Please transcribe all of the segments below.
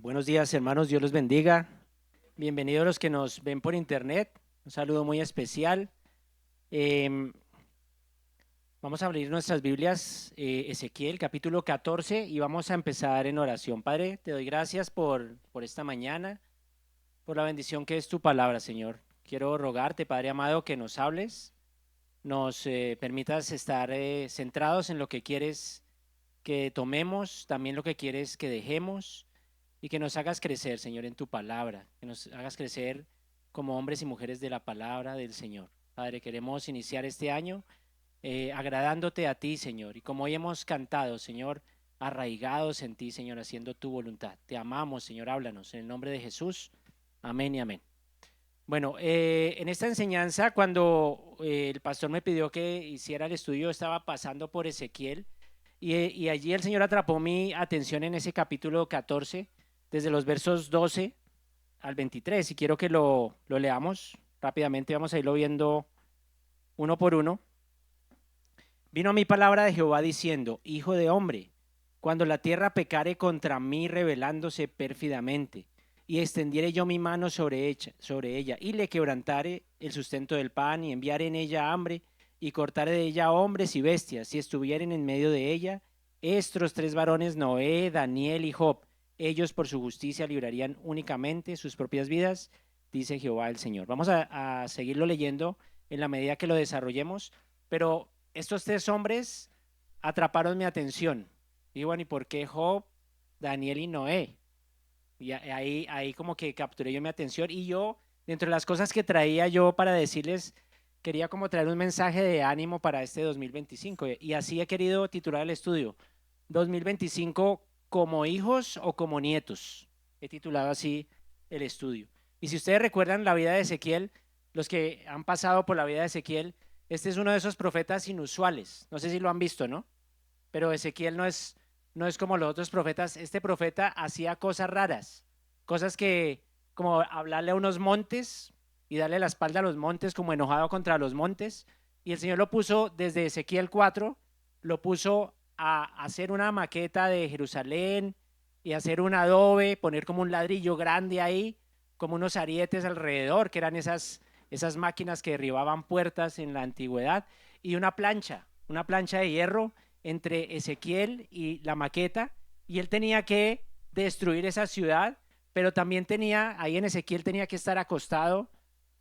Buenos días, hermanos, Dios los bendiga. Bienvenidos los que nos ven por internet. Un saludo muy especial. Em, Vamos a abrir nuestras Biblias, Ezequiel capítulo 14, y vamos a empezar en oración. Padre, te doy gracias por esta mañana, por la bendición que es tu palabra, Señor. Quiero rogarte, Padre amado, que nos hables, nos permitas estar centrados en lo que quieres que tomemos, también lo que quieres que dejemos, y que nos hagas crecer, Señor, en tu palabra, que nos hagas crecer como hombres y mujeres de la palabra del Señor. Padre, queremos iniciar este año agradándote a ti, Señor, y como hoy hemos cantado, Señor, arraigados en ti, Señor, haciendo tu voluntad. Te amamos, Señor, háblanos en el nombre de Jesús. Amén y amén. Bueno, en esta enseñanza, cuando el pastor me pidió que hiciera el estudio, estaba pasando por Ezequiel y allí el Señor atrapó mi atención en ese capítulo 14, desde los versos 12 al 23. Y quiero que lo leamos rápidamente, vamos a irlo viendo uno por uno. Vino mi palabra de Jehová diciendo: Hijo de hombre, cuando la tierra pecare contra mí rebelándose pérfidamente, y extendiere yo mi mano sobre ella, y le quebrantare el sustento del pan, y enviare en ella hambre, y cortare de ella hombres y bestias, si estuvieren en medio de ella, estos tres varones, Noé, Daniel y Job, ellos por su justicia librarían únicamente sus propias vidas, dice Jehová el Señor. Vamos a seguirlo leyendo en la medida que lo desarrollemos, pero estos tres hombres atraparon mi atención. Y bueno, ¿y por qué Job, Daniel y Noé? Y ahí como que capturé yo mi atención. Y yo, dentro de las cosas que traía yo para decirles, quería como traer un mensaje de ánimo para este 2025. Y así he querido titular el estudio: 2025 como hijos o como nietos. He titulado así el estudio. Y si ustedes recuerdan la vida de Ezequiel, los que han pasado por la vida de Ezequiel, este es uno de esos profetas inusuales. No sé si lo han visto, ¿no? Pero Ezequiel no es como los otros profetas. Este profeta hacía cosas raras, cosas que, como hablarle a unos montes y darle la espalda a los montes, como enojado contra los montes. Y el Señor lo puso desde Ezequiel 4, lo puso a hacer una maqueta de Jerusalén y hacer un adobe, poner como un ladrillo grande ahí, como unos arietes alrededor, que eran esas máquinas que derribaban puertas en la antigüedad, y una plancha de hierro entre Ezequiel y la maqueta, y él tenía que destruir esa ciudad, pero también ahí en Ezequiel tenía que estar acostado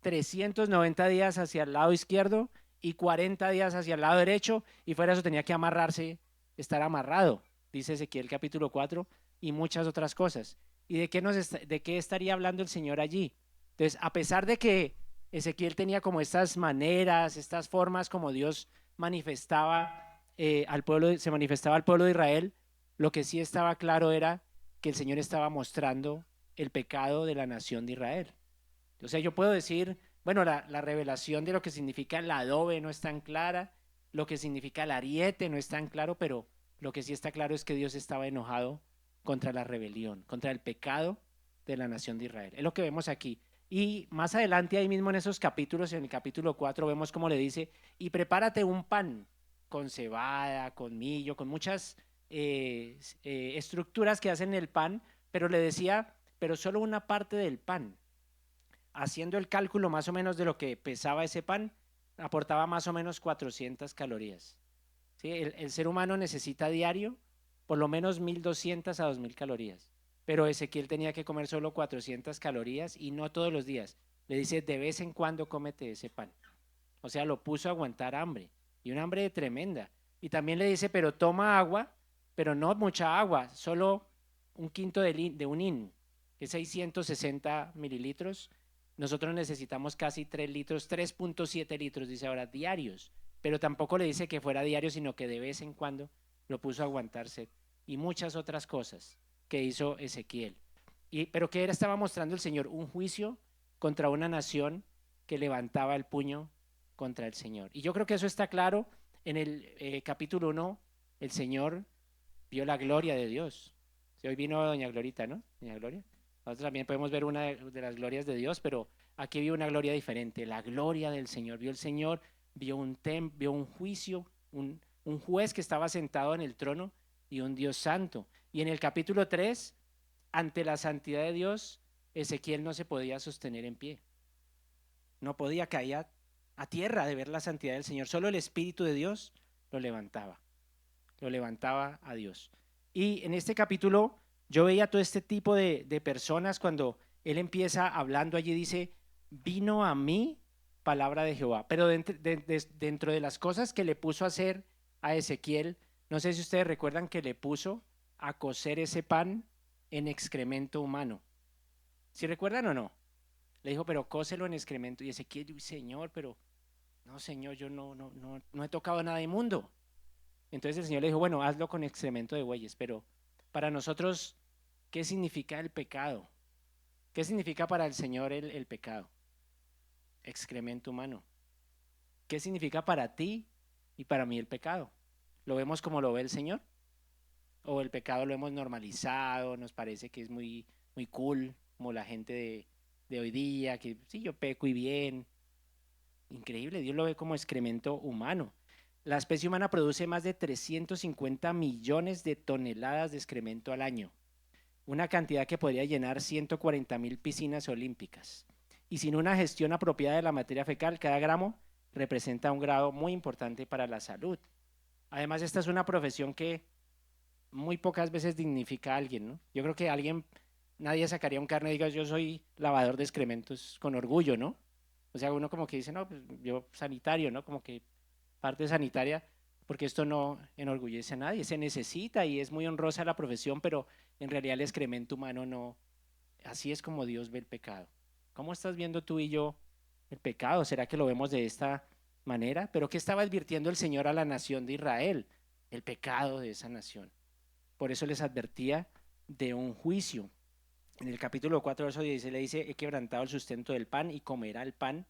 390 días hacia el lado izquierdo y 40 días hacia el lado derecho, y fuera de eso tenía que amarrarse, estar amarrado, dice Ezequiel capítulo 4, y muchas otras cosas. ¿Y de qué estaría hablando el Señor allí? Entonces, a pesar de que Ezequiel tenía como estas maneras, estas formas como Dios manifestaba se manifestaba al pueblo de Israel, lo que sí estaba claro era que el Señor estaba mostrando el pecado de la nación de Israel. O sea, yo puedo decir, bueno, la revelación de lo que significa el adobe no es tan clara, lo que significa el ariete no es tan claro, pero lo que sí está claro es que Dios estaba enojado contra la rebelión, contra el pecado de la nación de Israel. Es lo que vemos aquí. Y más adelante, ahí mismo en esos capítulos, en el capítulo 4, vemos cómo le dice: y prepárate un pan con cebada, con millo, con muchas estructuras que hacen el pan, pero le decía, pero solo una parte del pan. Haciendo el cálculo más o menos de lo que pesaba ese pan, aportaba más o menos 400 calorías. ¿Sí? El ser humano necesita diario por lo menos 1200 a 2000 calorías, pero Ezequiel tenía que comer solo 400 calorías y no todos los días. Le dice: de vez en cuando cómete ese pan. O sea, lo puso a aguantar hambre, y una hambre tremenda. Y también le dice: pero toma agua, pero no mucha agua, solo un quinto de un hin, que es 660 mililitros. Nosotros necesitamos casi 3 litros, 3.7 litros, dice ahora, diarios. Pero tampoco le dice que fuera diario, sino que de vez en cuando lo puso a aguantarse. Y muchas otras cosas que hizo Ezequiel. Pero ¿qué estaba mostrando el Señor? Un juicio contra una nación que levantaba el puño contra el Señor. Y yo creo que eso está claro en el capítulo 1. El Señor vio la gloria de Dios. Si hoy vino doña Glorita, ¿no? Doña Gloria. Nosotros también podemos ver una de las glorias de Dios, pero aquí vio una gloria diferente, la gloria del Señor. Vio el Señor, vio un juicio, un juez que estaba sentado en el trono y un Dios santo. Y en el capítulo 3 ante la santidad de Dios, Ezequiel no se podía sostener en pie. No podía caer a tierra de ver la santidad del Señor. Solo el Espíritu de Dios lo levantaba a Dios. Y en este capítulo yo veía todo este tipo de personas cuando él empieza hablando allí, dice, vino a mí palabra de Jehová. Pero dentro de las cosas que le puso a hacer a Ezequiel, no sé si ustedes recuerdan que le puso a cocer ese pan en excremento humano. ¿Sí recuerdan o no? Le dijo, pero cóselo en excremento. Y Ezequiel, Señor, pero no, Señor, yo no he tocado nada inmundo. Entonces el Señor le dijo, bueno, hazlo con excremento de bueyes, pero para nosotros, ¿qué significa el pecado? ¿Qué significa para el Señor el pecado? Excremento humano. ¿Qué significa para ti y para mí el pecado? ¿Lo vemos como lo ve el Señor? ¿O el pecado lo hemos normalizado, nos parece que es muy, muy cool, como la gente de hoy día, que sí, yo peco y bien? Increíble, Dios lo ve como excremento humano. La especie humana produce más de 350 millones de toneladas de excremento al año, una cantidad que podría llenar 140.000 piscinas olímpicas. Y sin una gestión apropiada de la materia fecal, cada gramo representa un grado muy importante para la salud. Además, esta es una profesión que muy pocas veces dignifica a alguien, ¿no? Yo creo que nadie sacaría un carnet y diga, yo soy lavador de excrementos con orgullo, ¿no? O sea, uno como que dice, no, pues yo sanitario, ¿no? Como que parte sanitaria, porque esto no enorgullece a nadie, se necesita y es muy honrosa la profesión, pero en realidad el excremento humano no, así es como Dios ve el pecado. ¿Cómo estás viendo tú y yo el pecado? ¿Será que lo vemos de esta manera? ¿Pero qué estaba advirtiendo el Señor a la nación de Israel? El pecado de esa nación. Por eso les advertía de un juicio. En el capítulo 4, verso 10 le dice, he quebrantado el sustento del pan y comerá el pan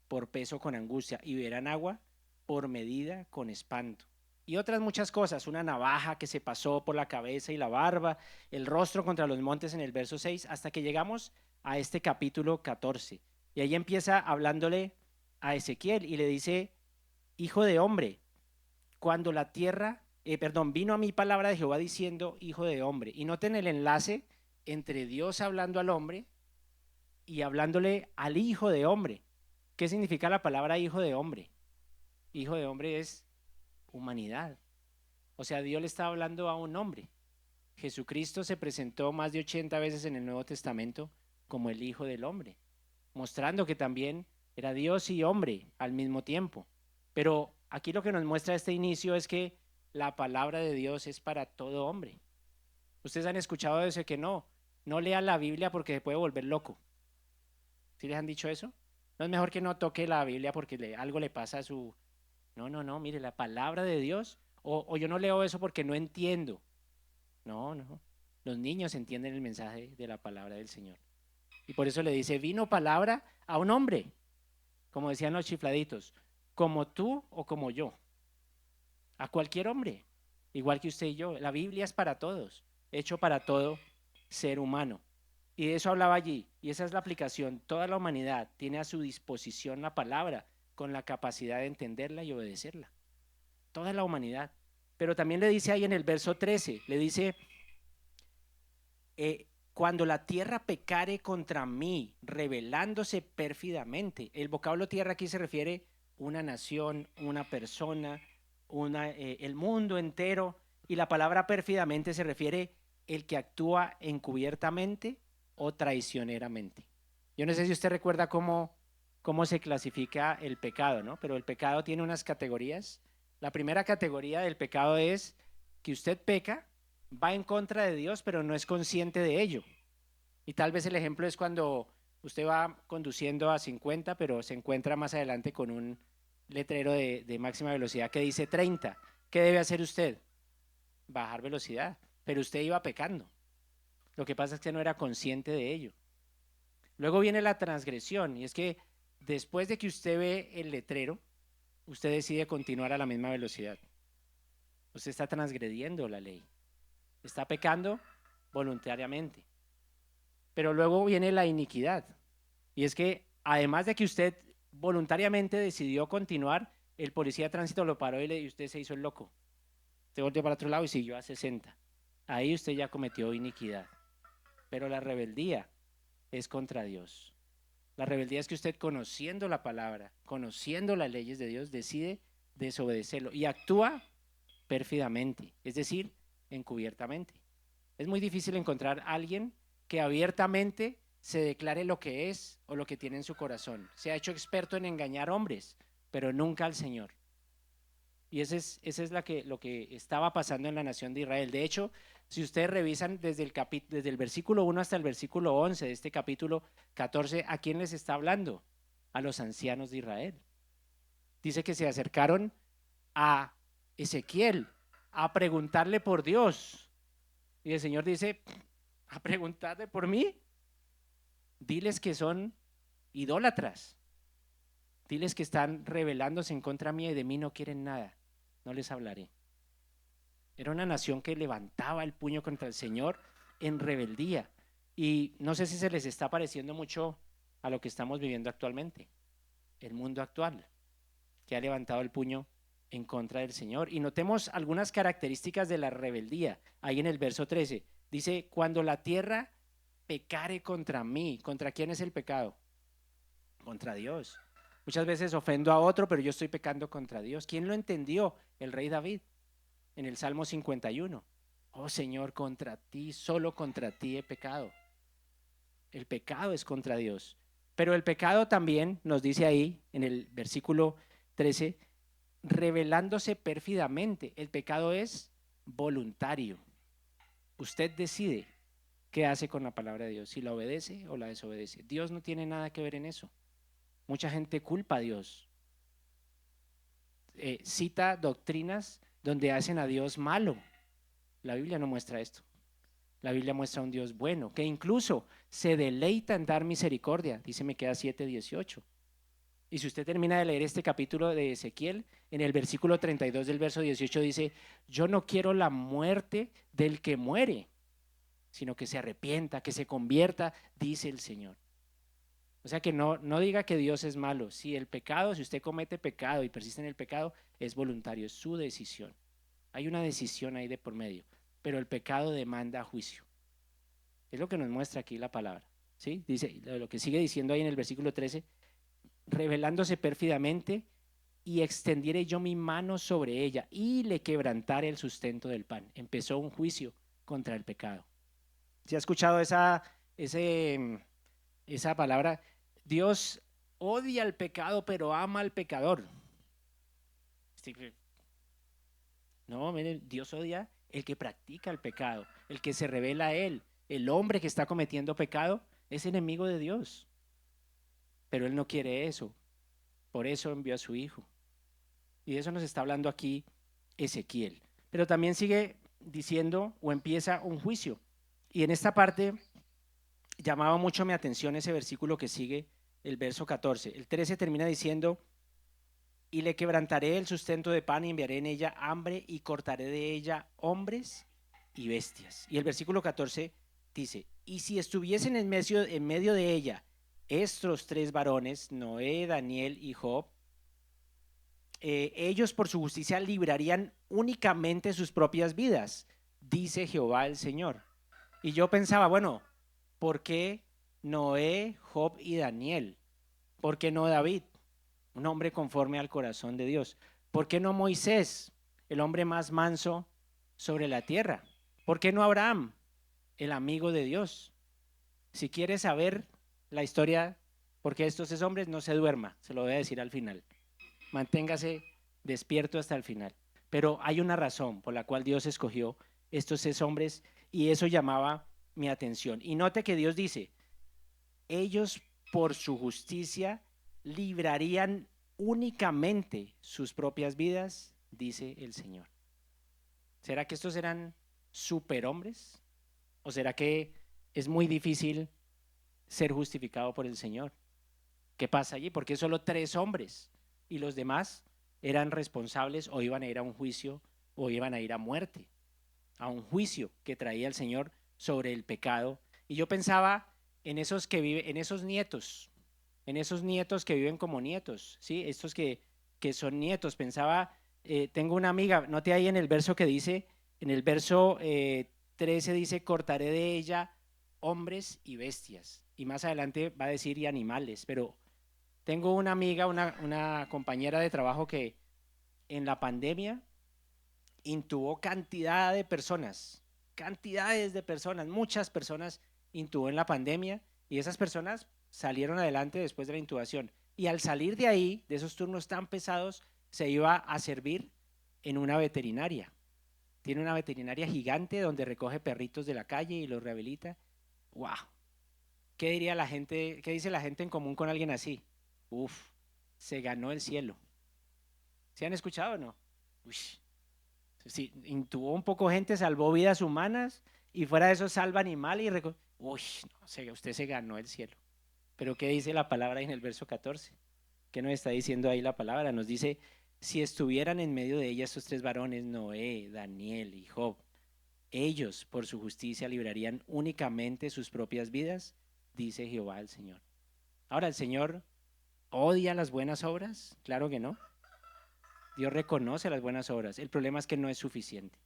por peso con angustia y beberán agua por medida con espanto. Y otras muchas cosas, una navaja que se pasó por la cabeza y la barba, el rostro contra los montes en el verso 6, hasta que llegamos a este capítulo 14. Y ahí empieza hablándole a Ezequiel y le dice, hijo de hombre, cuando la tierra, vino a mí palabra de Jehová diciendo, hijo de hombre. Y noten el enlace entre Dios hablando al hombre y hablándole al hijo de hombre. ¿Qué significa la palabra hijo de hombre? Hijo de hombre es humanidad. O sea, Dios le está hablando a un hombre. Jesucristo se presentó más de 80 veces en el Nuevo Testamento como el Hijo del Hombre, mostrando que también era Dios y hombre al mismo tiempo. Pero aquí lo que nos muestra este inicio es que la palabra de Dios es para todo hombre. Ustedes han escuchado eso que no lea la Biblia porque se puede volver loco. ¿Sí les han dicho eso? No es mejor que no toque la Biblia porque algo le pasa a su... No, mire, la palabra de Dios, o yo no leo eso porque no entiendo. No, los niños entienden el mensaje de la palabra del Señor. Y por eso le dice, vino palabra a un hombre, como decían los chifladitos, como tú o como yo, a cualquier hombre, igual que usted y yo. La Biblia es para todos, hecho para todo ser humano. Y de eso hablaba allí, y esa es la aplicación. Toda la humanidad tiene a su disposición la palabra con la capacidad de entenderla y obedecerla. Toda la humanidad. Pero también le dice ahí en el verso 13, le dice, cuando la tierra pecare contra mí, rebelándose pérfidamente. El vocablo tierra aquí se refiere a una nación, una persona, el mundo entero. Y la palabra pérfidamente se refiere el que actúa encubiertamente o traicioneramente. Yo no sé si usted recuerda cómo se clasifica el pecado, ¿no? Pero el pecado tiene unas categorías. La primera categoría del pecado es que usted peca, va en contra de Dios, pero no es consciente de ello. Y tal vez el ejemplo es cuando usted va conduciendo a 50, pero se encuentra más adelante con un letrero de máxima velocidad que dice 30. ¿Qué debe hacer usted? Bajar velocidad, pero usted iba pecando. Lo que pasa es que no era consciente de ello. Luego viene la transgresión, y es que después de que usted ve el letrero, usted decide continuar a la misma velocidad. Usted está transgrediendo la ley. Está pecando voluntariamente. Pero luego viene la iniquidad. Y es que además de que usted voluntariamente decidió continuar, el policía de tránsito lo paró y usted se hizo el loco. Usted volteó para otro lado y siguió a 60. Ahí usted ya cometió iniquidad. pero la rebeldía es contra Dios. La rebeldía es que usted, conociendo la palabra, conociendo las leyes de Dios, decide desobedecerlo y actúa pérfidamente, es decir, encubiertamente. Es muy difícil encontrar a alguien que abiertamente se declare lo que es o lo que tiene en su corazón. Se ha hecho experto en engañar hombres, pero nunca al Señor. Y ese es lo que estaba pasando en la nación de Israel. De hecho, si ustedes revisan desde el versículo 1 hasta el versículo 11 de este capítulo 14, ¿a quién les está hablando? A los ancianos de Israel. Dice que se acercaron a Ezequiel a preguntarle por Dios. Y el Señor dice, ¿a preguntarle por mí? Diles que son idólatras. Diles que están rebelándose en contra mía y de mí no quieren nada. No les hablaré. Era una nación que levantaba el puño contra el Señor en rebeldía. Y no sé si se les está pareciendo mucho a lo que estamos viviendo actualmente. El mundo actual, que ha levantado el puño en contra del Señor. Y notemos algunas características de la rebeldía. Ahí en el verso 13 dice, cuando la tierra pecare contra mí. ¿Contra quién es el pecado? Contra Dios. Muchas veces ofendo a otro, pero yo estoy pecando contra Dios. ¿Quién lo entendió? El rey David, en el Salmo 51. Oh Señor, contra ti, solo contra ti he pecado. El pecado es contra Dios. Pero el pecado también nos dice ahí, en el versículo 13, revelándose pérfidamente. El pecado es voluntario. Usted decide qué hace con la palabra de Dios, si la obedece o la desobedece. Dios no tiene nada que ver en eso. Mucha gente culpa a Dios. Cita doctrinas donde hacen a Dios malo. La Biblia no muestra esto. La Biblia muestra un Dios bueno, que incluso se deleita en dar misericordia. Dice Miqueas 7:18. Y si usted termina de leer este capítulo de Ezequiel, en el versículo 32 del verso 18 dice, yo no quiero la muerte del que muere, sino que se arrepienta, que se convierta, dice el Señor. O sea que no diga que Dios es malo. Si el pecado, si usted comete pecado y persiste en el pecado, es voluntario, es su decisión. Hay una decisión ahí de por medio, pero el pecado demanda juicio. Es lo que nos muestra aquí la palabra. ¿Sí? Dice, lo que sigue diciendo ahí en el versículo 13, revelándose pérfidamente, y extendiere yo mi mano sobre ella y le quebrantare el sustento del pan. Empezó un juicio contra el pecado. ¿Se ha escuchado esa palabra? Dios odia el pecado, pero ama al pecador. No, miren, Dios odia el que practica el pecado, el que se revela a él. El hombre que está cometiendo pecado es enemigo de Dios. Pero él no quiere eso. Por eso envió a su hijo. Y de eso nos está hablando aquí Ezequiel. Pero también sigue diciendo o empieza un juicio. Y en esta parte llamaba mucho mi atención ese versículo que sigue, el verso 14. El 13 termina diciendo, y le quebrantaré el sustento de pan y enviaré en ella hambre y cortaré de ella hombres y bestias. Y el versículo 14 dice, y si estuviesen en medio de ella estos tres varones, Noé, Daniel y Job, ellos por su justicia librarían únicamente sus propias vidas, dice Jehová el Señor. Y yo pensaba, bueno, ¿por qué Noé, Job y Daniel? ¿Por qué no David, un hombre conforme al corazón de Dios? ¿Por qué no Moisés, el hombre más manso sobre la tierra? ¿Por qué no Abraham, el amigo de Dios? Si quiere saber la historia, porque estos tres hombres, no se duerma, se lo voy a decir al final. Manténgase despierto hasta el final. Pero hay una razón por la cual Dios escogió estos tres hombres y eso llamaba mi atención. Y note que Dios dice, ellos por su justicia librarían únicamente sus propias vidas, dice el Señor. ¿Será que estos eran superhombres? ¿O será que es muy difícil ser justificado por el Señor? ¿Qué pasa allí? Porque solo tres hombres y los demás eran responsables o iban a ir a un juicio o iban a ir a muerte, a un juicio que traía el Señor sobre el pecado. Y yo pensaba en esos que viven, en esos nietos que viven como nietos, ¿sí? Estos que son nietos. Pensaba, tengo una amiga, note ahí en el verso que dice, en el verso 13 dice, cortaré de ella hombres y bestias. Y más adelante va a decir y animales, pero tengo una amiga, una compañera de trabajo que en la pandemia intubó cantidades de personas, muchas personas intubó en la pandemia y esas personas salieron adelante después de la intubación. Y al salir de ahí, de esos turnos tan pesados, se iba a servir en una veterinaria. Tiene una veterinaria gigante donde recoge perritos de la calle y los rehabilita. ¡Wow! ¿Qué diría la gente? ¿Qué dice la gente en común con alguien así? Uf, se ganó el cielo. ¿Se han escuchado o no? Uy, sí, intubó un poco gente, salvó vidas humanas y fuera de eso salva animales y uy, no, usted se ganó el cielo. Pero ¿qué dice la palabra ahí en el verso 14? ¿Qué nos está diciendo ahí la palabra? Nos dice, si estuvieran en medio de ella estos tres varones, Noé, Daniel y Job, ellos por su justicia librarían únicamente sus propias vidas, dice Jehová el Señor. Ahora, ¿el Señor odia las buenas obras? Claro que no. Dios reconoce las buenas obras. El problema es que no es suficiente.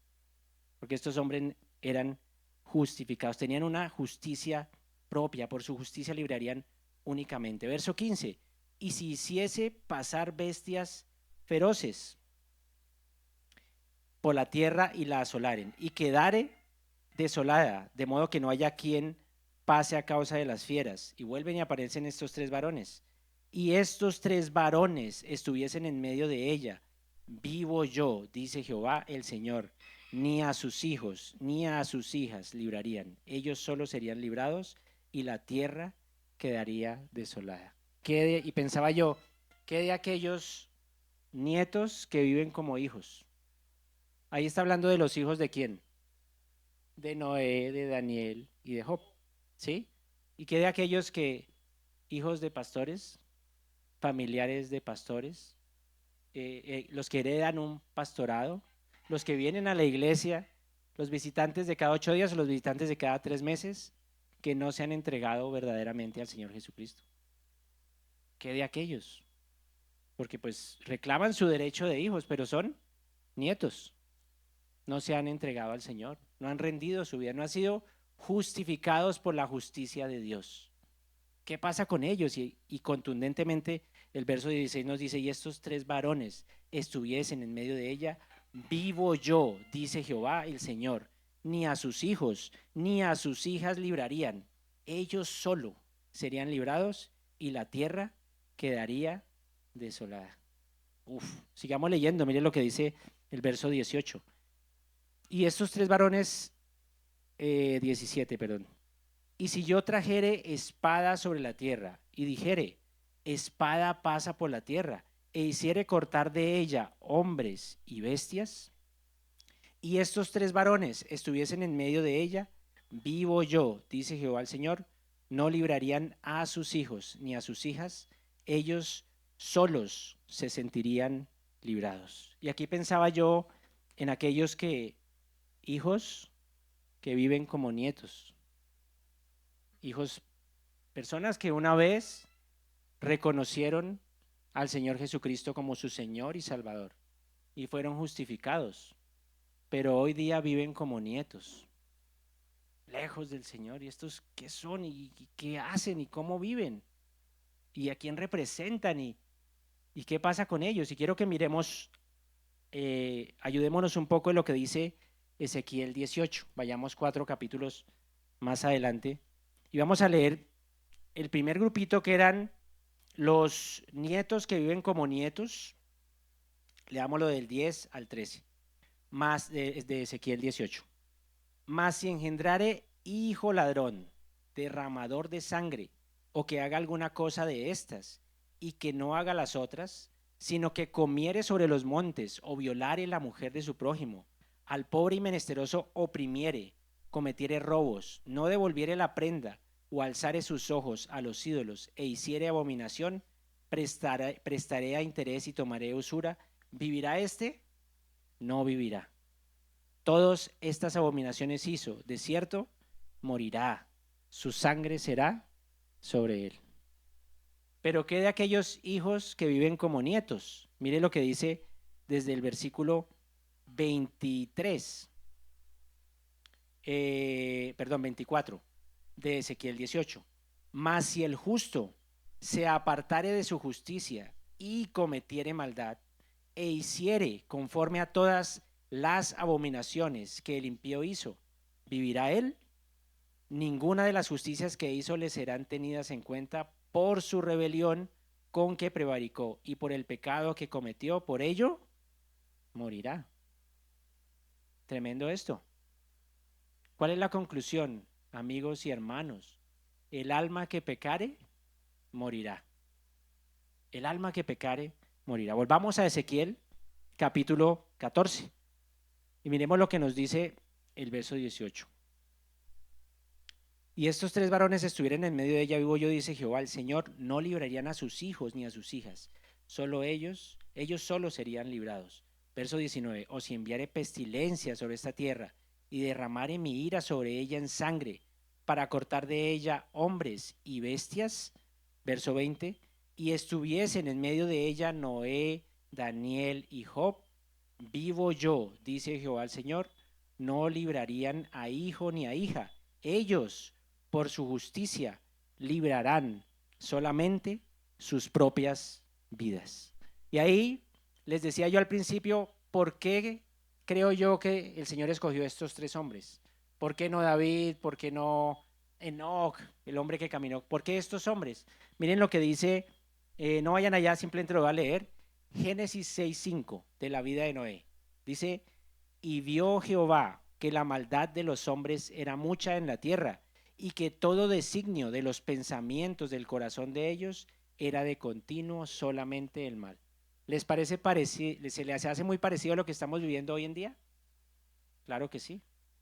Porque estos hombres eran justificados, tenían una justicia propia, por su justicia librarían únicamente. Verso 15, y si hiciese pasar bestias feroces por la tierra y la asolaren, y quedare desolada, de modo que no haya quien pase a causa de las fieras, y vuelven y aparecen estos tres varones, y estos tres varones estuviesen en medio de ella, vivo yo, dice Jehová el Señor, ni a sus hijos ni a sus hijas librarían, ellos solo serían librados y la tierra quedaría desolada. Y pensaba yo, ¿qué de aquellos nietos que viven como hijos? Ahí está hablando de los hijos de quién, de Noé, de Daniel y de Job, ¿sí? ¿Y qué de aquellos hijos de pastores, familiares de pastores, los que heredan un pastorado, los que vienen a la iglesia, los visitantes de cada 8 días o los visitantes de cada 3 meses que no se han entregado verdaderamente al Señor Jesucristo? ¿Qué de aquellos? Porque pues reclaman su derecho de hijos, pero son nietos, no se han entregado al Señor, no han rendido su vida, no han sido justificados por la justicia de Dios. ¿Qué pasa con ellos? Y contundentemente el verso 16 nos dice, y estos tres varones estuviesen en medio de ella, vivo yo, dice Jehová el Señor, ni a sus hijos ni a sus hijas librarían, ellos solo serían librados y la tierra quedaría desolada. Sigamos leyendo, mire lo que dice el verso 18. Y estos tres varones, 17, perdón. Y si yo trajere espada sobre la tierra y dijere, espada pasa por la tierra, e hiciere cortar de ella hombres y bestias, y estos tres varones estuviesen en medio de ella, vivo yo, dice Jehová el Señor, no librarían a sus hijos ni a sus hijas, ellos solos se sentirían librados. Y aquí pensaba yo en aquellos hijos que viven como nietos, hijos, personas que una vez reconocieron al Señor Jesucristo como su Señor y Salvador y fueron justificados, pero hoy día viven como nietos, lejos del Señor. ¿Y estos qué son? ¿Y qué hacen? ¿Y cómo viven? ¿Y a quién representan? ¿Y qué pasa con ellos? Y quiero que miremos, ayudémonos un poco en lo que dice Ezequiel 18. Vayamos 4 capítulos más adelante y vamos a leer el primer grupito, que eran los nietos que viven como nietos. Leámoslo del 10 al 13, más de Ezequiel 18. Mas si engendrare hijo ladrón, derramador de sangre, o que haga alguna cosa de estas, y que no haga las otras, sino que comiere sobre los montes, o violare la mujer de su prójimo, al pobre y menesteroso oprimiere, cometiere robos, no devolviere la prenda, o alzare sus ojos a los ídolos, e hiciere abominación, prestaré a interés y tomaré usura. ¿Vivirá este? No vivirá. Todas estas abominaciones hizo, de cierto, morirá, su sangre será sobre él. Pero ¿qué de aquellos hijos que viven como nietos? Mire lo que dice desde el versículo 23, 24. de Ezequiel 18. Mas si el justo se apartare de su justicia y cometiere maldad, e hiciere conforme a todas las abominaciones que el impío hizo, ¿vivirá él? Ninguna de las justicias que hizo le serán tenidas en cuenta por su rebelión con que prevaricó, y por el pecado que cometió, por ello morirá. Tremendo esto. ¿Cuál es la conclusión, amigos y hermanos? El alma que pecare, morirá. El alma que pecare, morirá. Volvamos a Ezequiel, capítulo 14, y miremos lo que nos dice el verso 18. Y estos tres varones estuvieron en medio de ella, vivo yo, dice Jehová, el Señor, no librarían a sus hijos ni a sus hijas, solo ellos solo serían librados. Verso 19, o si enviare pestilencia sobre esta tierra y derramare mi ira sobre ella en sangre, para cortar de ella hombres y bestias. Verso 20, y estuviesen en medio de ella Noé, Daniel y Job, vivo yo, dice Jehová el Señor, no librarían a hijo ni a hija. Ellos, por su justicia, librarán solamente sus propias vidas. Y ahí les decía yo al principio, ¿por qué creo yo que el Señor escogió estos tres hombres? ¿Por qué no David? ¿Por qué no Enoc, el hombre que caminó? ¿Por qué estos hombres? Miren lo que dice, no vayan allá, simplemente lo voy a leer. Génesis 6:5 de la vida de Noé. Dice, y vio Jehová que la maldad de los hombres era mucha en la tierra, y que todo designio de los pensamientos del corazón de ellos era de continuo solamente el mal. ¿Les parece parecido? ¿Se les hace muy parecido a lo que estamos viviendo hoy en día? Claro que sí.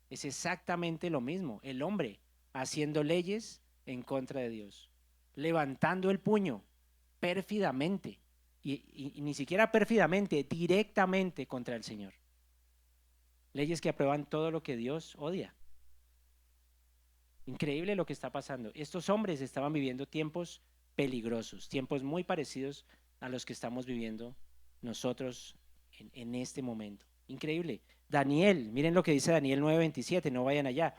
Es exactamente lo mismo. El hombre haciendo leyes en contra de Dios, levantando el puño pérfidamente, y ni siquiera pérfidamente, directamente contra el Señor. Leyes que aprueban todo lo que Dios odia. Increíble lo que está pasando. Estos hombres estaban viviendo tiempos peligrosos, tiempos muy parecidos a los que estamos viviendo nosotros en este momento. Increíble. Daniel, miren lo que dice Daniel 9:27, no vayan allá.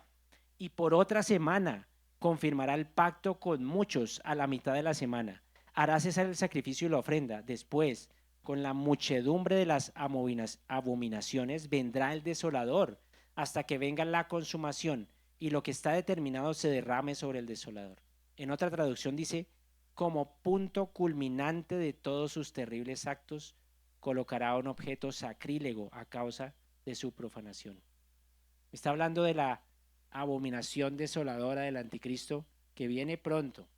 Y por otra semana confirmará el pacto con muchos a la mitad de la semana. Hará cesar el sacrificio y la ofrenda. Después, con la muchedumbre de las abominaciones, vendrá el desolador hasta que venga la consumación y lo que está determinado se derrame sobre el desolador. En otra traducción dice, como punto culminante de todos sus terribles actos, colocará un objeto sacrílego a causa de su profanación. Está hablando de la abominación desoladora del anticristo que viene pronto,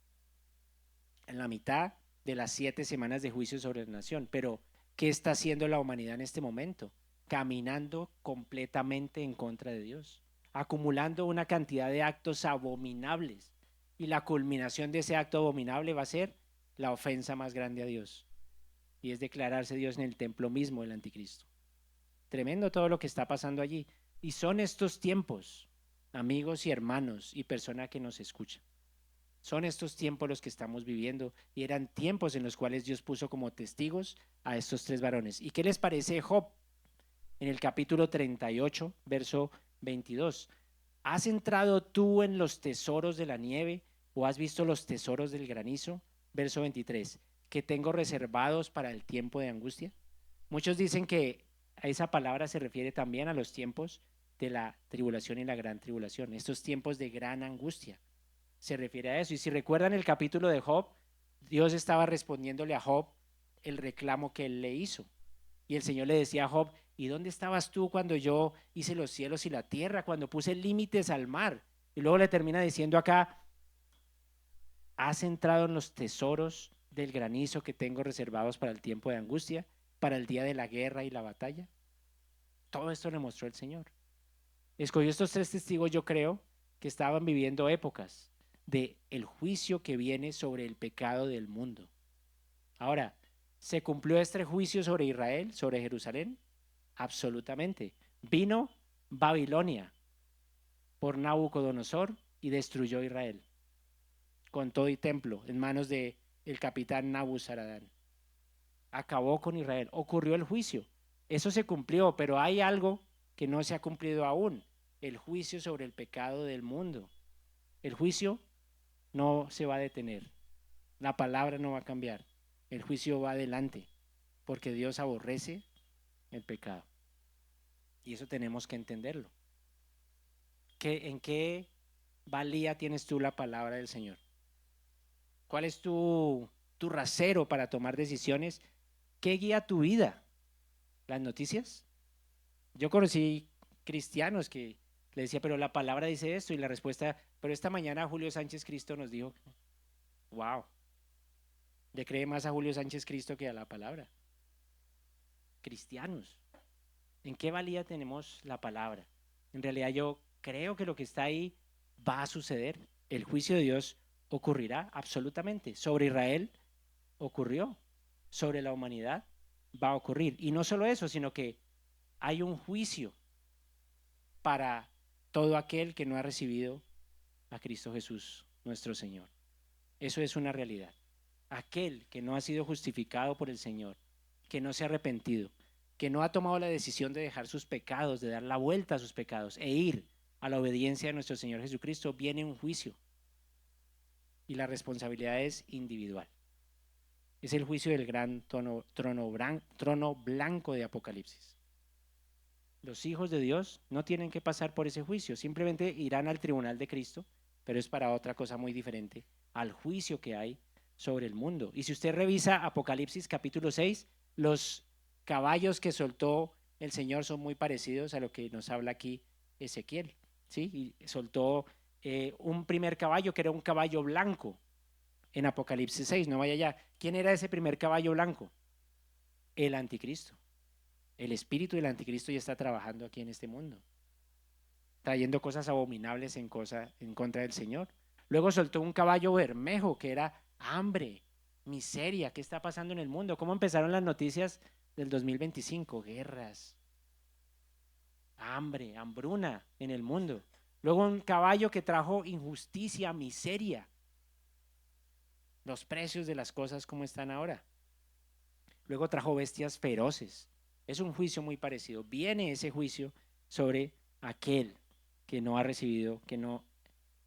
en la mitad de las 7 semanas de juicio sobre la nación. Pero, ¿qué está haciendo la humanidad en este momento? Caminando completamente en contra de Dios, acumulando una cantidad de actos abominables, y la culminación de ese acto abominable va a ser la ofensa más grande a Dios, y es declararse Dios en el templo mismo del anticristo. Tremendo todo lo que está pasando allí. Y son estos tiempos, amigos y hermanos y persona que nos escucha, son estos tiempos los que estamos viviendo, y eran tiempos en los cuales Dios puso como testigos a estos tres varones. ¿Y qué les parece Job? En el capítulo 38, verso 22. ¿Has entrado tú en los tesoros de la nieve o has visto los tesoros del granizo? Verso 23. ¿Que tengo reservados para el tiempo de angustia? Muchos dicen que a esa palabra se refiere también a los tiempos de la tribulación y la gran tribulación, estos tiempos de gran angustia. Se refiere a eso. Y si recuerdan el capítulo de Job, Dios estaba respondiéndole a Job el reclamo que él le hizo. Y el Señor le decía a Job, ¿y dónde estabas tú cuando yo hice los cielos y la tierra, cuando puse límites al mar? Y luego le termina diciendo acá, ¿has entrado en los tesoros del granizo que tengo reservados para el tiempo de angustia, para el día de la guerra y la batalla? Todo esto le mostró el Señor. Escogió estos tres testigos, yo creo, que estaban viviendo épocas de el juicio que viene sobre el pecado del mundo. Ahora, ¿se cumplió este juicio sobre Israel, sobre Jerusalén? Absolutamente. Vino Babilonia por Nabucodonosor y destruyó Israel con todo y templo en manos de el capitán Nabuzaradán. Acabó con Israel. Ocurrió el juicio. Eso se cumplió, pero hay algo que no se ha cumplido aún: el juicio sobre el pecado del mundo. El juicio no se va a detener. La palabra no va a cambiar. El juicio va adelante, porque Dios aborrece el pecado. Y eso tenemos que entenderlo. ¿En qué valía tienes tú la palabra del Señor? ¿Cuál es tu rasero para tomar decisiones? ¿Qué guía tu vida? ¿Las noticias? Yo conocí cristianos que le decía, pero la palabra dice esto, y la respuesta, pero esta mañana Julio Sánchez Cristo nos dijo, wow, le cree más a Julio Sánchez Cristo que a la palabra. Cristianos, ¿en qué valía tenemos la palabra? En realidad yo creo que lo que está ahí va a suceder. El juicio de Dios ocurrirá absolutamente. Sobre Israel ocurrió, sobre la humanidad va a ocurrir. Y no solo eso, sino que hay un juicio para todo aquel que no ha recibido a Cristo Jesús, nuestro Señor. Eso es una realidad. Aquel que no ha sido justificado por el Señor, que no se ha arrepentido, que no ha tomado la decisión de dejar sus pecados, de dar la vuelta a sus pecados e ir a la obediencia de nuestro Señor Jesucristo, viene un juicio. Y la responsabilidad es individual. Es el juicio del gran trono blanco de Apocalipsis. Los hijos de Dios no tienen que pasar por ese juicio, simplemente irán al tribunal de Cristo, pero es para otra cosa muy diferente, al juicio que hay sobre el mundo. Y si usted revisa Apocalipsis capítulo 6, los caballos que soltó el Señor son muy parecidos a lo que nos habla aquí Ezequiel, ¿sí? Y soltó un primer caballo que era un caballo blanco en Apocalipsis 6, no vaya allá. ¿Quién era ese primer caballo blanco? El anticristo. El espíritu del anticristo ya está trabajando aquí en este mundo, trayendo cosas abominables en contra del Señor. Luego soltó un caballo bermejo que era hambre, miseria. ¿Qué está pasando en el mundo? ¿Cómo empezaron las noticias del 2025? Guerras, hambre, hambruna en el mundo. Luego un caballo que trajo injusticia, miseria. Los precios de las cosas como están ahora. Luego trajo bestias feroces. Es un juicio muy parecido. Viene ese juicio sobre aquel que no ha recibido, que no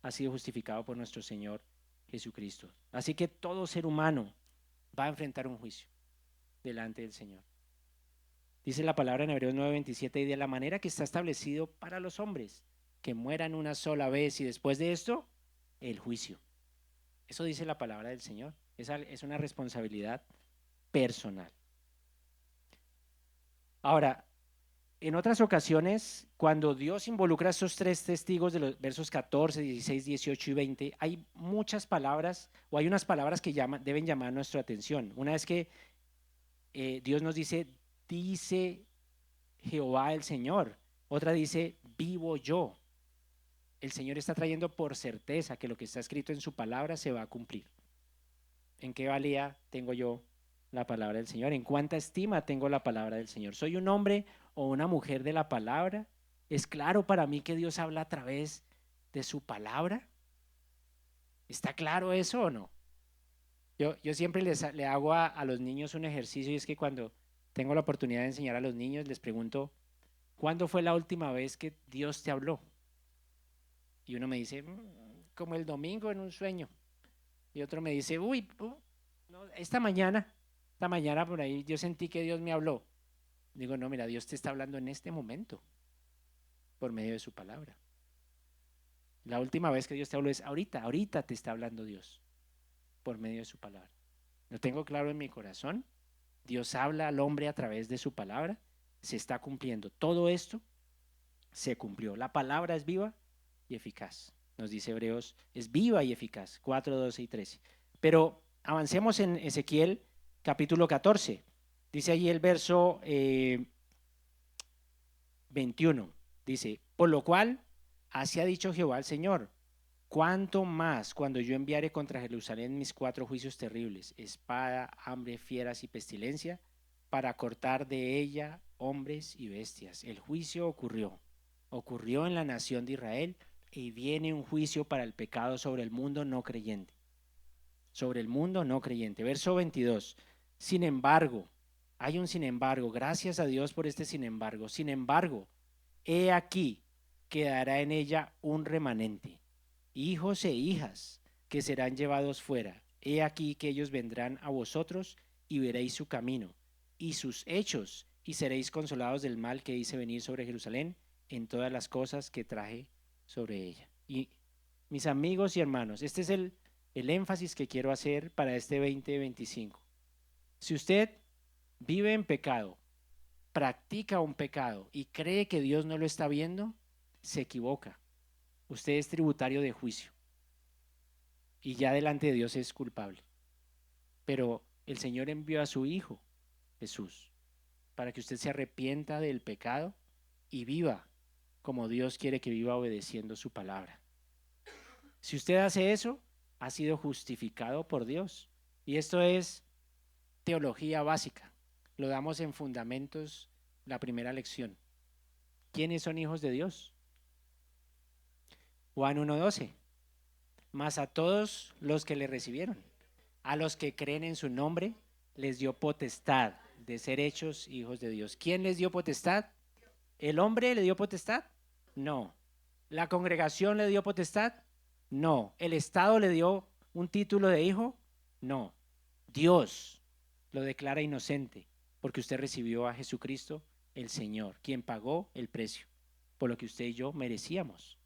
ha sido justificado por nuestro Señor Jesucristo. Así que todo ser humano va a enfrentar un juicio delante del Señor. Dice la palabra en Hebreos 9:27, y de la manera que está establecido para los hombres, que mueran una sola vez y después de esto, el juicio. Eso dice la palabra del Señor. Esa es una responsabilidad personal. Ahora, en otras ocasiones, cuando Dios involucra a esos tres testigos de los versos 14, 16, 18 y 20, hay muchas palabras o hay unas palabras que deben llamar nuestra atención. Una es que Dios nos dice Jehová el Señor. Otra dice, vivo yo. El Señor está trayendo por certeza que lo que está escrito en su palabra se va a cumplir. ¿En qué valía tengo yo la palabra del Señor? ¿En cuánta estima tengo la palabra del Señor? ¿Soy un hombre o una mujer de la palabra? ¿Es claro para mí que Dios habla a través de su palabra? ¿Está claro eso o no? Yo siempre le hago a los niños un ejercicio, y es que cuando tengo la oportunidad de enseñar a los niños, les pregunto, ¿cuándo fue la última vez que Dios te habló? Y uno me dice, como el domingo en un sueño. Y otro me dice, uy, no, esta mañana por ahí yo sentí que Dios me habló. Digo, no, mira, Dios te está hablando en este momento por medio de su palabra. La última vez que Dios te habló es ahorita te está hablando Dios por medio de su palabra. Lo tengo claro en mi corazón. Dios habla al hombre a través de su palabra. Se está cumpliendo. Todo esto se cumplió. La palabra es viva y eficaz. Nos dice Hebreos, es viva y eficaz. 4, 12 y 13. Pero avancemos en Ezequiel capítulo 14. Dice allí el verso 21. Dice, por lo cual, así ha dicho Jehová el Señor, cuánto más cuando yo enviare contra Jerusalén mis 4 juicios terribles, espada, hambre, fieras y pestilencia, para cortar de ella hombres y bestias. El juicio ocurrió en la nación de Israel, y viene un juicio para el pecado sobre el mundo no creyente. Sobre el mundo no creyente. Verso 22. Sin embargo, hay un sin embargo, gracias a Dios por este sin embargo. Sin embargo, he aquí, quedará en ella un remanente, hijos e hijas, que serán llevados fuera. He aquí que ellos vendrán a vosotros y veréis su camino y sus hechos, y seréis consolados del mal que hice venir sobre Jerusalén en todas las cosas que traje sobre ella. Y mis amigos y hermanos, este es el énfasis que quiero hacer para este 2025. Si usted vive en pecado, practica un pecado y cree que Dios no lo está viendo, se equivoca. Usted es tributario de juicio y ya delante de Dios es culpable. Pero el Señor envió a su Hijo, Jesús, para que usted se arrepienta del pecado y viva como Dios quiere que viva, obedeciendo su palabra. Si usted hace eso, ha sido justificado por Dios. Y esto es teología básica. Lo damos en Fundamentos, la primera lección. ¿Quiénes son hijos de Dios? Juan 1:12. Mas a todos los que le recibieron, a los que creen en su nombre, les dio potestad de ser hechos hijos de Dios. ¿Quién les dio potestad? ¿El hombre le dio potestad? No. ¿La congregación le dio potestad? No. ¿El Estado le dio un título de hijo? No. Dios lo declara inocente porque usted recibió a Jesucristo, el Señor, quien pagó el precio por lo que usted y yo merecíamos.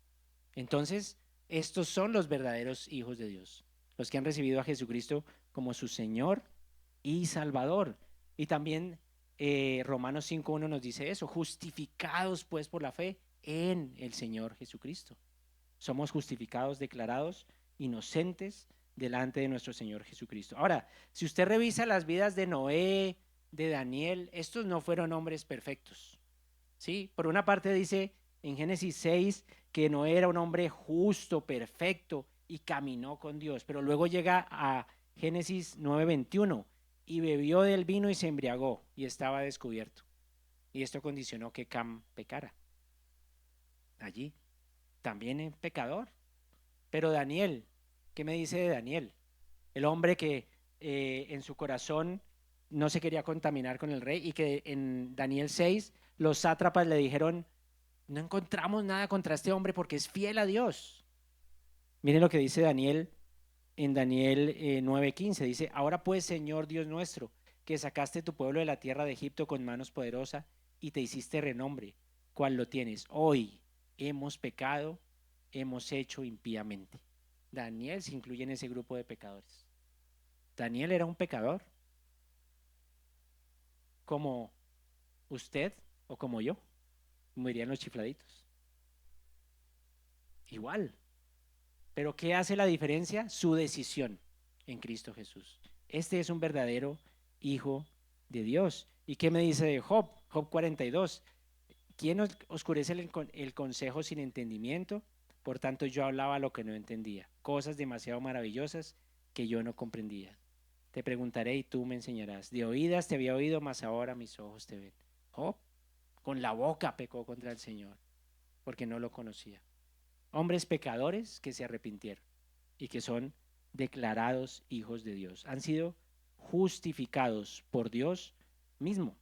Entonces, estos son los verdaderos hijos de Dios, los que han recibido a Jesucristo como su Señor y Salvador. Y también Romanos 5:1 nos dice eso: justificados pues por la fe en el Señor Jesucristo. Somos justificados, declarados inocentes delante de nuestro Señor Jesucristo. Ahora, si usted revisa las vidas de Noé, de Daniel, estos no fueron hombres perfectos. ¿Sí? Por una parte dice en Génesis 6 que Noé era un hombre justo, perfecto y caminó con Dios, pero luego llega a Génesis 9:21 y bebió del vino y se embriagó y estaba descubierto. Y esto condicionó que Cam pecara. Allí también es pecador. Pero Daniel, ¿qué me dice de Daniel? El hombre que en su corazón no se quería contaminar con el rey, y que en Daniel 6 los sátrapas le dijeron: no encontramos nada contra este hombre porque es fiel a Dios. Miren lo que dice Daniel en Daniel 9:15. Dice: ahora pues, Señor Dios nuestro, que sacaste tu pueblo de la tierra de Egipto con manos poderosas y te hiciste renombre, ¿cuál lo tienes? Hoy hemos pecado, hemos hecho impíamente. Daniel se incluye en ese grupo de pecadores. Daniel era un pecador, como usted o como yo, como dirían los chifladitos. Igual. Pero ¿qué hace la diferencia? Su decisión en Cristo Jesús. Este es un verdadero hijo de Dios. ¿Y qué me dice de Job? Job 42. ¿Quién oscurece el consejo sin entendimiento? Por tanto, yo hablaba lo que no entendía, cosas demasiado maravillosas que yo no comprendía. Te preguntaré y tú me enseñarás. De oídas te había oído, mas ahora mis ojos te ven. Job con la boca pecó contra el Señor porque no lo conocía. Hombres pecadores que se arrepintieron y que son declarados hijos de Dios. Han sido justificados por Dios mismo.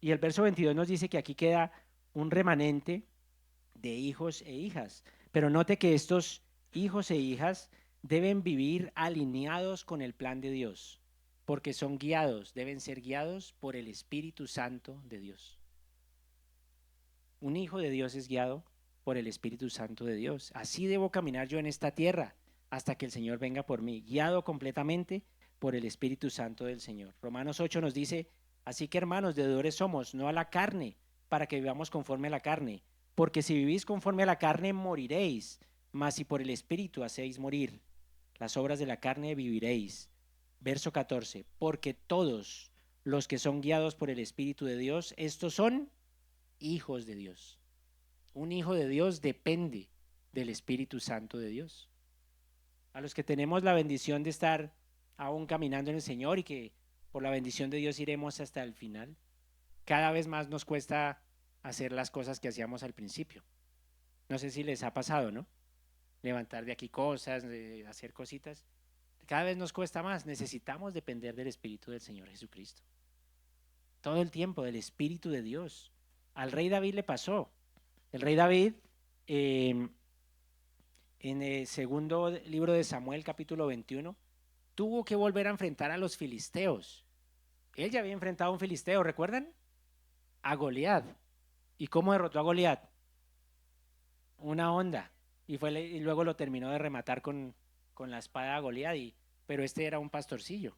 Y el verso 22 nos dice que aquí queda un remanente de hijos e hijas. Pero note que estos hijos e hijas deben vivir alineados con el plan de Dios, porque son guiados, deben ser guiados por el Espíritu Santo de Dios. Un hijo de Dios es guiado por el Espíritu Santo de Dios. Así debo caminar yo en esta tierra hasta que el Señor venga por mí, guiado completamente por el Espíritu Santo del Señor. Romanos 8 nos dice: así que, hermanos, deudores somos, no a la carne, para que vivamos conforme a la carne. Porque si vivís conforme a la carne, moriréis, mas si por el Espíritu hacéis morir las obras de la carne, viviréis. Verso 14: porque todos los que son guiados por el Espíritu de Dios, estos son hijos de Dios. Un hijo de Dios depende del Espíritu Santo de Dios. A los que tenemos la bendición de estar aún caminando en el Señor y que por la bendición de Dios iremos hasta el final, cada vez más nos cuesta hacer las cosas que hacíamos al principio. No sé si les ha pasado, ¿no? Levantar de aquí cosas, hacer cositas. Cada vez nos cuesta más. Necesitamos depender del Espíritu del Señor Jesucristo. Todo el tiempo, del Espíritu de Dios. Al rey David le pasó. El rey David en el segundo libro de Samuel, capítulo 21, tuvo que volver a enfrentar a los filisteos. Él ya había enfrentado a un filisteo, ¿recuerdan? A Goliat. ¿Y cómo derrotó a Goliat? Una onda. Y luego lo terminó de rematar con la espada a Goliat, pero este era un pastorcillo.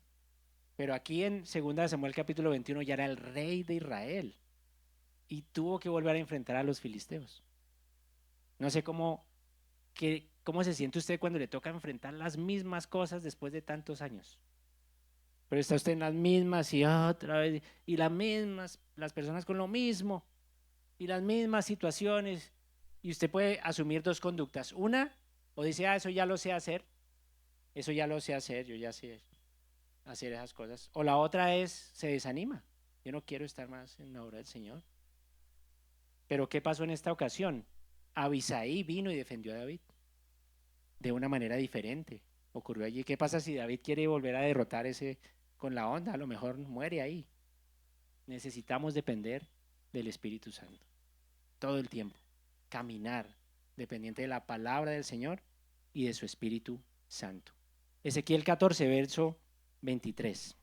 Pero aquí en 2 Samuel capítulo 21 ya era el rey de Israel y tuvo que volver a enfrentar a los filisteos. No sé cómo se siente usted cuando le toca enfrentar las mismas cosas después de tantos años. Pero está usted en las mismas y otra vez, y las personas con lo mismo, y las mismas situaciones, y usted puede asumir dos conductas. Una, o dice, eso ya lo sé hacer, eso ya lo sé hacer, yo ya sé hacer esas cosas. O la otra es, se desanima, yo no quiero estar más en la obra del Señor. Pero ¿qué pasó en esta ocasión? Abisaí vino y defendió a David de una manera diferente. Ocurrió allí. ¿Qué pasa si David quiere volver a derrotar ese con la onda? A lo mejor muere ahí. Necesitamos depender del Espíritu Santo todo el tiempo. Caminar dependiente de la palabra del Señor y de su Espíritu Santo. Ezequiel 14, verso 23.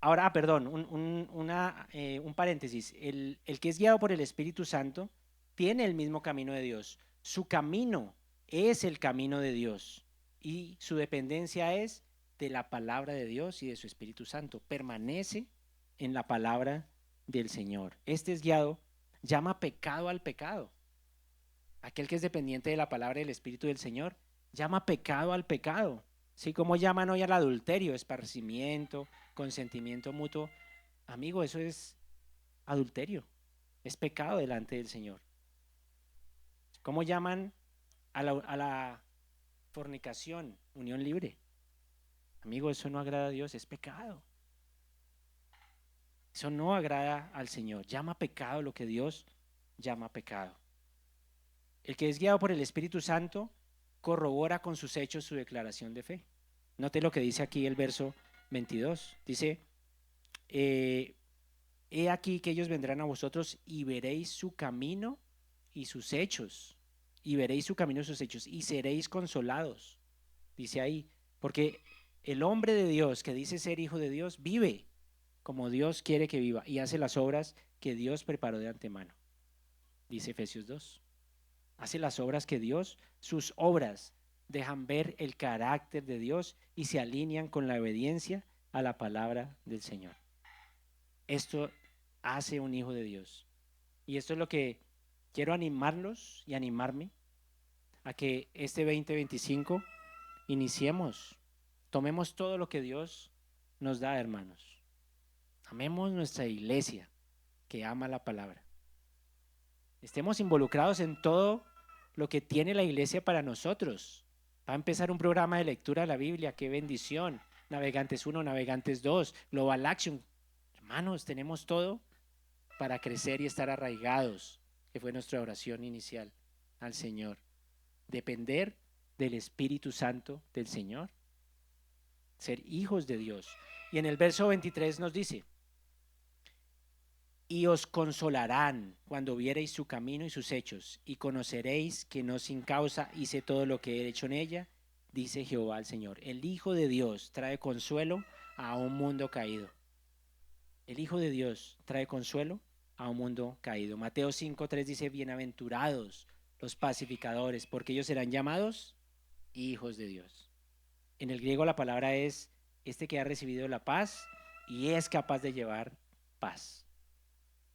Ahora, perdón, un paréntesis. El que es guiado por el Espíritu Santo tiene el mismo camino de Dios. Su camino es el camino de Dios y su dependencia es de la palabra de Dios y de su Espíritu Santo. Permanece en la palabra del Señor. Este es guiado, llama pecado al pecado. Aquel que es dependiente de la palabra del Espíritu del Señor, llama pecado al pecado. ¿Sí? Como llaman hoy al adulterio, esparcimiento, consentimiento mutuo. Amigo, eso es adulterio, es pecado delante del Señor. ¿Cómo llaman a la fornicación, unión libre? Amigo, eso no agrada a Dios, es pecado. Eso no agrada al Señor. Llama pecado lo que Dios llama pecado. El que es guiado por el Espíritu Santo corrobora con sus hechos su declaración de fe. Note lo que dice aquí el verso 22. Dice, he aquí que ellos vendrán a vosotros y veréis su camino y sus hechos. Y veréis su camino y sus hechos y seréis consolados. Dice ahí, porque el hombre de Dios que dice ser hijo de Dios vive como Dios quiere que viva y hace las obras que Dios preparó de antemano. Dice Efesios 2. Hace las obras que Dios, sus obras dejan ver el carácter de Dios y se alinean con la obediencia a la palabra del Señor. Esto hace un hijo de Dios. Y esto es lo que quiero animarlos y animarme a que este 2025 iniciemos, tomemos todo lo que Dios nos da, hermanos. Amemos nuestra iglesia que ama la palabra. Estemos involucrados en todo lo que tiene la iglesia para nosotros. Va a empezar un programa de lectura de la Biblia, qué bendición. Navegantes 1, Navegantes 2, Global Action. Hermanos, tenemos todo para crecer y estar arraigados, que fue nuestra oración inicial al Señor. Depender del Espíritu Santo del Señor. Ser hijos de Dios. Y en el verso 23 nos dice, y os consolarán cuando viereis su camino y sus hechos, y conoceréis que no sin causa hice todo lo que he hecho en ella, dice Jehová el Señor. El Hijo de Dios trae consuelo a un mundo caído. El Hijo de Dios trae consuelo a un mundo caído. Mateo 5:3 dice, bienaventurados los pacificadores, porque ellos serán llamados hijos de Dios. En el griego la palabra es este que ha recibido la paz y es capaz de llevar paz,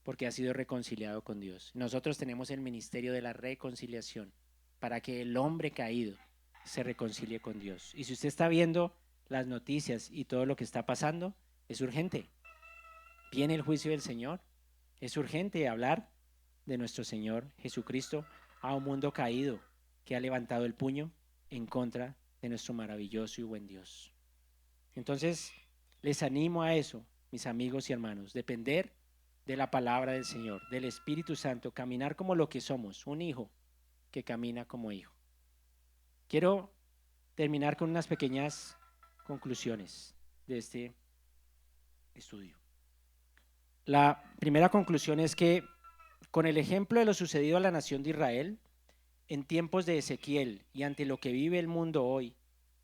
porque ha sido reconciliado con Dios. Nosotros tenemos el ministerio de la reconciliación para que el hombre caído se reconcilie con Dios. Y si usted está viendo las noticias y todo lo que está pasando, es urgente. Viene el juicio del Señor. Es urgente hablar de nuestro Señor Jesucristo a un mundo caído que ha levantado el puño en contra de nuestro maravilloso y buen Dios. Entonces, les animo a eso, mis amigos y hermanos, depender de la palabra del Señor, del Espíritu Santo, caminar como lo que somos, un hijo que camina como hijo. Quiero terminar con unas pequeñas conclusiones de este estudio. La primera conclusión es que con el ejemplo de lo sucedido a la nación de Israel, En tiempos de Ezequiel y ante lo que vive el mundo hoy,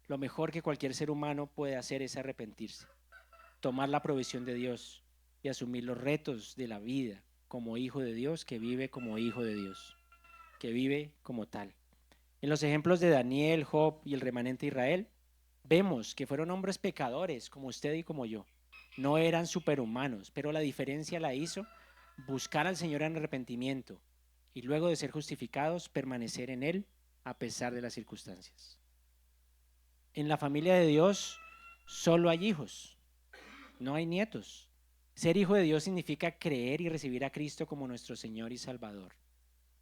lo mejor que cualquier ser humano puede hacer es arrepentirse, tomar la provisión de Dios y asumir los retos de la vida como hijo de Dios, que vive como hijo de Dios, que vive como tal. En los ejemplos de Daniel, Job y el remanente de Israel, vemos que fueron hombres pecadores como usted y como yo. No eran superhumanos, pero la diferencia la hizo buscar al Señor en arrepentimiento y luego de ser justificados, permanecer en Él a pesar de las circunstancias. En la familia de Dios solo hay hijos, no hay nietos. Ser hijo de Dios significa creer y recibir a Cristo como nuestro Señor y Salvador.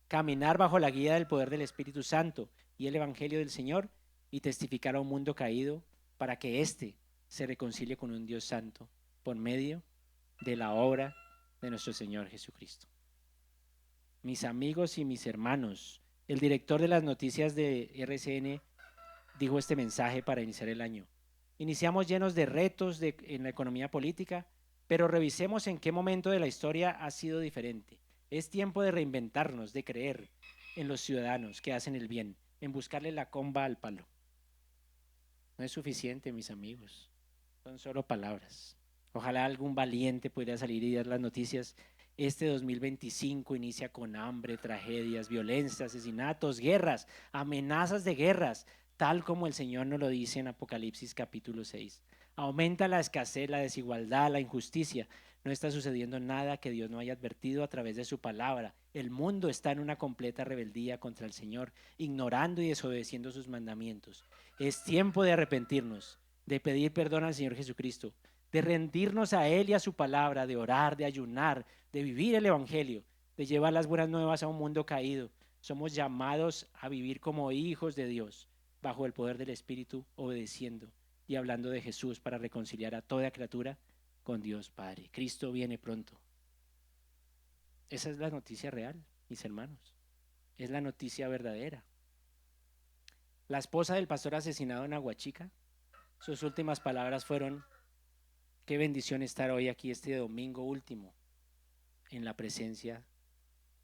Caminar bajo la guía del poder del Espíritu Santo y el Evangelio del Señor y testificar a un mundo caído para que éste se reconcilie con un Dios santo por medio de la obra de nuestro Señor Jesucristo. Mis amigos y mis hermanos, el director de las noticias de RCN dijo este mensaje para iniciar el año. Iniciamos llenos de retos en la economía política, pero revisemos en qué momento de la historia ha sido diferente. Es tiempo de reinventarnos, de creer en los ciudadanos que hacen el bien, en buscarle la comba al palo. No es suficiente, mis amigos, son solo palabras. Ojalá algún valiente pudiera salir y dar las noticias. Este 2025 inicia con hambre, tragedias, violencia, asesinatos, guerras, amenazas de guerras, tal como el Señor nos lo dice en Apocalipsis capítulo 6. Aumenta la escasez, la desigualdad, la injusticia. No está sucediendo nada que Dios no haya advertido a través de su palabra. El mundo está en una completa rebeldía contra el Señor, ignorando y desobedeciendo sus mandamientos. Es tiempo de arrepentirnos, de pedir perdón al Señor Jesucristo, de rendirnos a Él y a su palabra, de orar, de ayunar, de vivir el Evangelio, de llevar las buenas nuevas a un mundo caído. Somos llamados a vivir como hijos de Dios, bajo el poder del Espíritu, obedeciendo y hablando de Jesús para reconciliar a toda criatura con Dios Padre. Cristo viene pronto. Esa es la noticia real, mis hermanos. Es la noticia verdadera. La esposa del pastor asesinado en Aguachica, sus últimas palabras fueron: qué bendición estar hoy aquí este domingo último en la presencia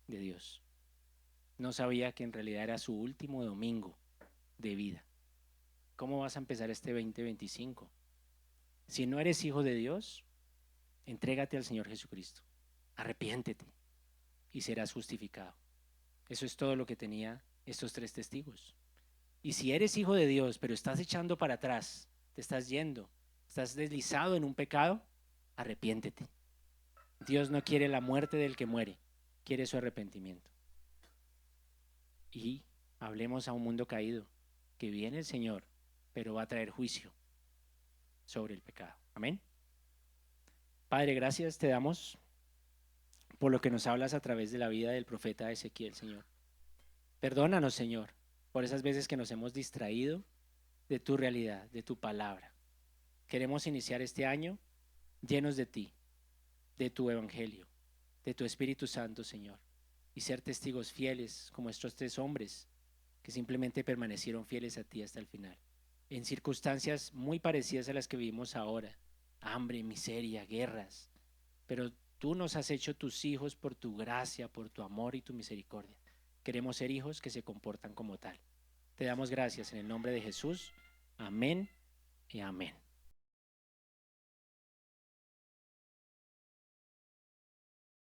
de Dios. No sabía que en realidad era su último domingo de vida. ¿Cómo vas a empezar este 2025? Si no eres hijo de Dios, entrégate al Señor Jesucristo. Arrepiéntete y serás justificado. Eso es todo lo que tenía estos tres testigos. Y si eres hijo de Dios, pero estás echando para atrás, te estás yendo, estás deslizado en un pecado, arrepiéntete. Dios no quiere la muerte del que muere, quiere su arrepentimiento. Y hablemos a un mundo caído, que viene el Señor, pero va a traer juicio sobre el pecado. Amén. Padre, gracias te damos por lo que nos hablas a través de la vida del profeta Ezequiel, Señor. Perdónanos, Señor, por esas veces que nos hemos distraído de tu realidad, de tu palabra. Queremos iniciar este año llenos de ti, de tu evangelio, de tu Espíritu Santo, Señor, y ser testigos fieles como estos tres hombres que simplemente permanecieron fieles a ti hasta el final, en circunstancias muy parecidas a las que vivimos ahora: hambre, miseria, guerras, pero tú nos has hecho tus hijos por tu gracia, por tu amor y tu misericordia. Queremos ser hijos que se comportan como tal. Te damos gracias en el nombre de Jesús. Amén y amén.